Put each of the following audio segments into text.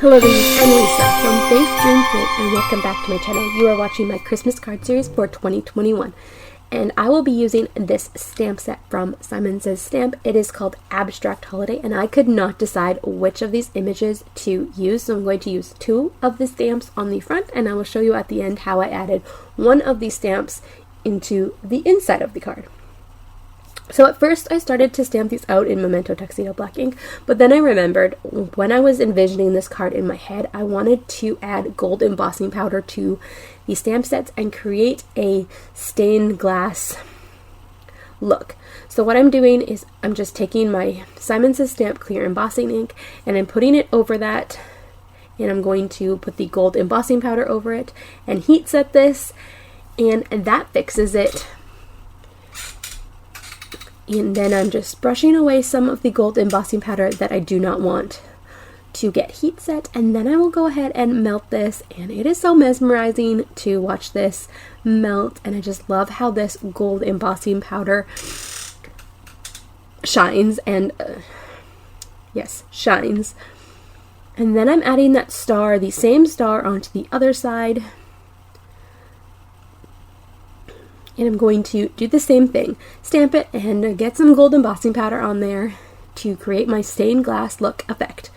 Hello, this is Annalisa from Faith Dream Kit, and welcome back to my channel. You are watching my Christmas card series for 2021, and I will be using this stamp set from Simon Says Stamp. It is called Abstract Holiday, and I could not decide which of these images to use, so I'm going to use two of the stamps on the front, and I will show you at the end how I added one of these stamps into the inside of the card. So at first I started to stamp these out in Memento Tuxedo black ink, but then I remembered when I was envisioning this card in my head, I wanted to add gold embossing powder to the stamp sets and create a stained glass look. So what I'm doing is I'm just taking my Simon Says Stamp clear embossing ink and I'm putting it over that, and I'm going to put the gold embossing powder over it and heat set this, and that fixes it. And then I'm just brushing away some of the gold embossing powder that I do not want to get heat set, and then I will go ahead and melt this, and it is so mesmerizing to watch this melt, and I just love how this gold embossing powder shines, and shines. And then I'm adding that star, the same star, onto the other side. And I'm going to do the same thing, stamp it and get some gold embossing powder on there to create my stained glass look effect.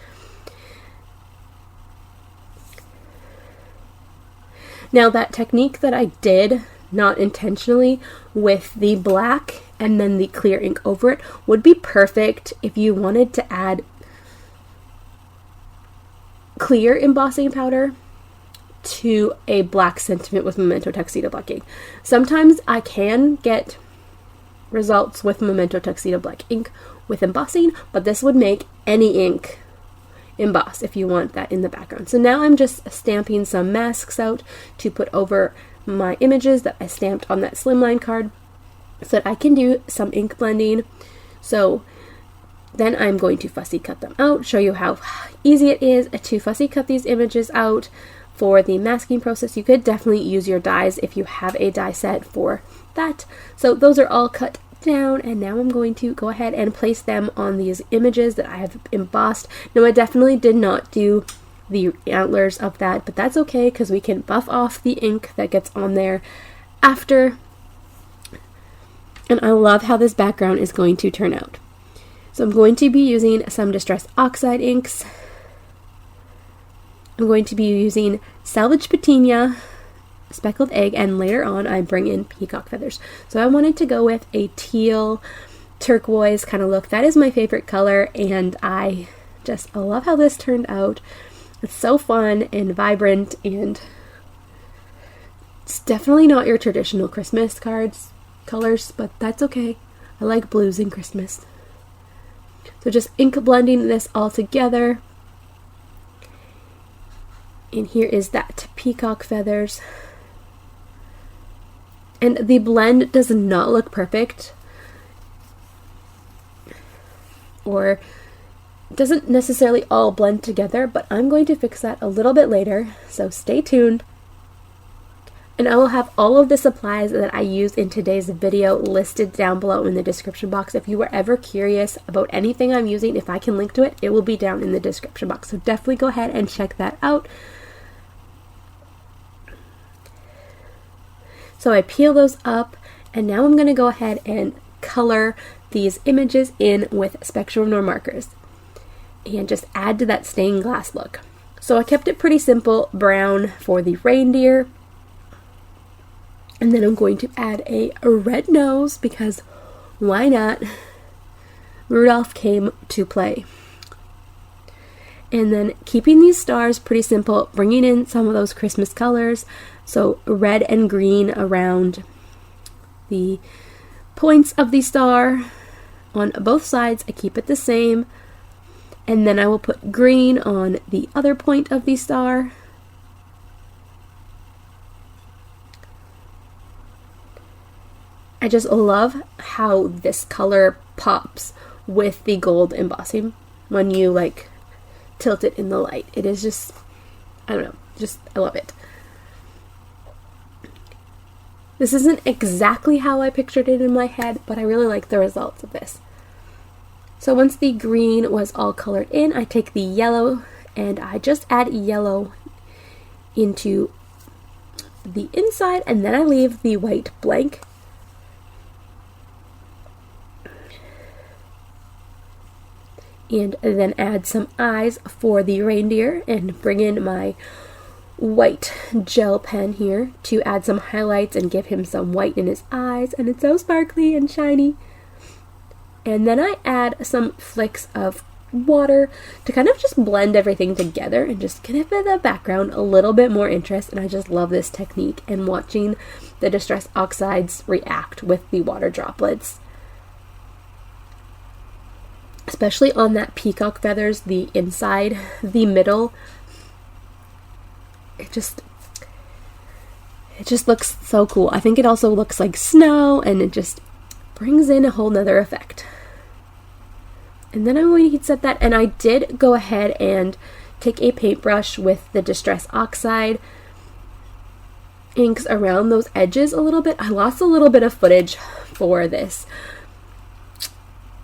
Now that technique that I did, not intentionally, with the black and then the clear ink over it would be perfect if you wanted to add clear embossing powder to a black sentiment with Memento Tuxedo black ink. Sometimes I can get results with Memento Tuxedo black ink with embossing, but this would make any ink emboss if you want that in the background. So now I'm just stamping some masks out to put over my images that I stamped on that slimline card so that I can do some ink blending. So then I'm going to fussy cut them out, show you how easy it is to fussy cut these images out. For the masking process, you could definitely use your dies if you have a die set for that. So those are all cut down, and now I'm going to go ahead and place them on these images that I have embossed. Now I definitely did not do the antlers of that, but that's okay because we can buff off the ink that gets on there after. And I love how this background is going to turn out. So I'm going to be using some Distress Oxide inks. I'm going to be using Salvage Patina, Speckled Egg, and later on I bring in Peacock Feathers. So I wanted to go with a teal turquoise kind of look. That is my favorite color, and I love how this turned out. It's so fun and vibrant, and it's definitely not your traditional Christmas cards colors, but that's okay. I like blues in Christmas. So just ink blending this all together. And here is that Peacock Feathers. And the blend does not look perfect, or doesn't necessarily all blend together, but I'm going to fix that a little bit later, so stay tuned. And I will have all of the supplies that I used in today's video listed down below in the description box. If you were ever curious about anything I'm using, if I can link to it, it will be down in the description box. So definitely go ahead and check that out. So I peel those up, and now I'm going to go ahead and color these images in with Spectrum Noir markers and just add to that stained glass look. So I kept it pretty simple, brown for the reindeer, and then I'm going to add a red nose because why not? Rudolph came to play. And then keeping these stars pretty simple, bringing in some of those Christmas colors. So red and green around the points of the star on both sides. I keep it the same. And then I will put green on the other point of the star. I just love how this color pops with the gold embossing when you tilt it in the light. It is just, I don't know, I love it. This isn't exactly how I pictured it in my head, but I really like the results of this. So once the green was all colored in, I take the yellow and I just add yellow into the inside, and then I leave the white blank. And then add some eyes for the reindeer and bring in my white gel pen here to add some highlights and give him some white in his eyes, and it's so sparkly and shiny. And then I add some flicks of water to kind of just blend everything together and just give the background a little bit more interest. And I just love this technique and watching the Distress Oxides react with the water droplets, especially on that peacock feathers, the inside, the middle. It just looks so cool. I think it also looks like snow, and it just brings in a whole nother effect. And then I'm going to heat set that, and I did go ahead and take a paintbrush with the Distress Oxide inks around those edges a little bit. I lost a little bit of footage for this,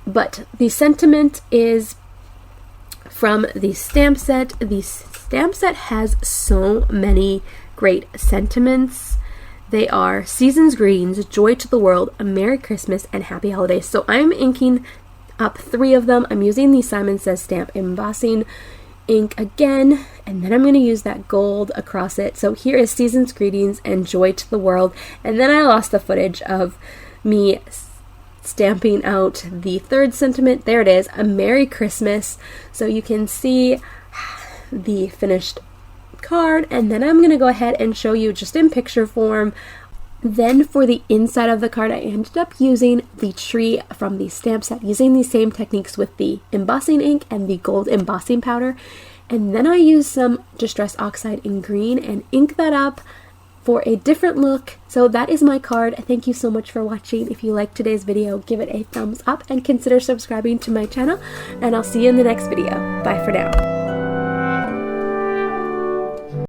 but the sentiment is from the stamp set. The stamp set has so many great sentiments. They are season's greetings, joy to the world, a Merry Christmas, and happy holidays. So I'm inking up 3 of them. I'm using the Simon Says stamp embossing ink again, and then I'm going to use that gold across it. So here is season's greetings and joy to the world, and then I lost the footage of me stamping out the 3rd sentiment. There it is, a Merry Christmas. So you can see the finished card, and then I'm going to go ahead and show you just in picture form. Then for the inside of the card, I ended up using the tree from the stamp set, using the same techniques with the embossing ink and the gold embossing powder. And then I used some Distress Oxide in green and ink that up for a different look. So that is my card. Thank you so much for watching. If you liked today's video, give it a thumbs up and consider subscribing to my channel. And I'll see you in the next video. Bye for now.